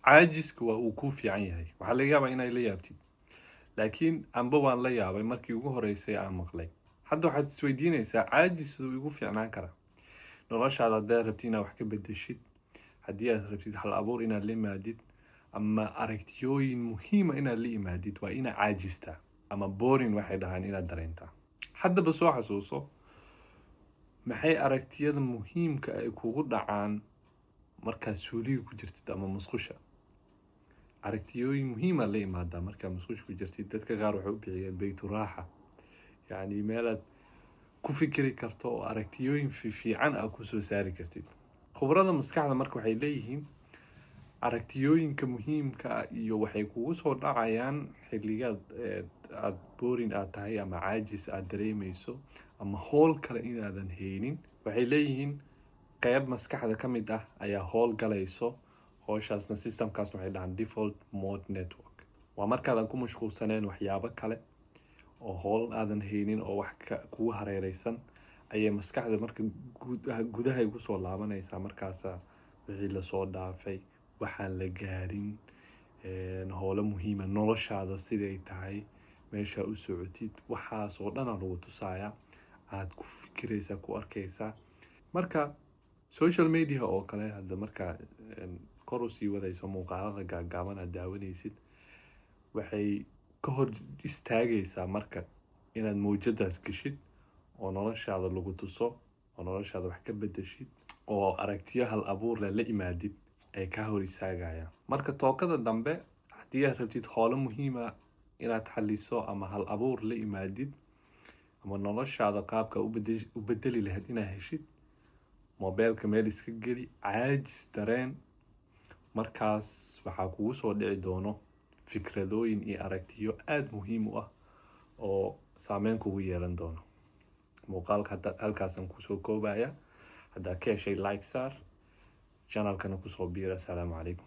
caajisku waa uu ku fiican yahay. Waxaa laga yaabaa inay la yaabtid, laakiin amba waan la yaabay markii ugu horeysay aan maqlay. Hadda waxaad isweydiinaysaa caajis siduu igu fiicnaan karaa noloshaada haddaad rabtid inaad wax ka beddeshid, haddii aad rabtid hal abuur inaad la imaadid ama aragtiyooyin muhiima inaad la imaadid, waa inaad caajistaa ama boring waxay dhahaan inaad dareentaa. haddaba soo xasuuso, maxay aragtiyada muhiimka ay kugu dhacaan markaad suuliga ku jirtid ama musqusha? aragtiyooyin muhiima la imaadaa markaad musqusha ku jirtid. dadka qaar waxay u bixiyeen baytu raaxa, yacni meelaad ku fikiri karto oo aragtiyooyin fiican aad ku soo saari kartid. khubarada maskaxda marka waxay leeyihiin aragtiyooyinka muhiimka ah iyo waxay kugu soo dhacayaan xilligaad aad boring aad tahay ama caajis aad dareemayso ama howl kale inaadan haynin. waxay leeyihiin qayb maskaxda ka mid ah ayaa howl galayso. howshaasna systemkaas waxay dhahaan default mode network. waa markaadan ku mashquulsaneen waxyaabo kale oo howl aadan haynin oo wax kugu hareereysan ayay maskaxda marka gudaha ugu soo laabanaysaa. markaasa wixii lasoo dhaafay, waxaan la gaarin, howlo muhiima noloshaada siday tahay, meesha u socotid, waxaasoo dhan lagu tusaaya, aad ku fikiraysaa, ku arkaysaa. marka social media oo kale hadda markaa kor u sii wadayso muuqaalada gaagaaban aad daawanaysid, waxay ka hor istaagaysaa marka inaad mawjadaas geshid oo noloshaada lagu tuso oo noloshaada wax ka beddeshid oo aragtiyo hal abuur leh la imaadid ay ka hor istaagayaan. marka tookada dambe, haddii aad rabtid howlo muhiima inaad xaliso ama hal abuur la imaadid ama noloshaada qaabka u beddeli lahayd inaad heshid, mobeelka meel iska geli, caajis dareen. markaas waxaa kugu soo dhici doono fikradooyin iyo aragtiyo aad muhiim u ah oo saameyn kugu yeelan doono. muuqaalka halkaasaan kusoo koobaya. haddaad ka heshay like saar, channelkana kusoo biira. asalaamu calaykum.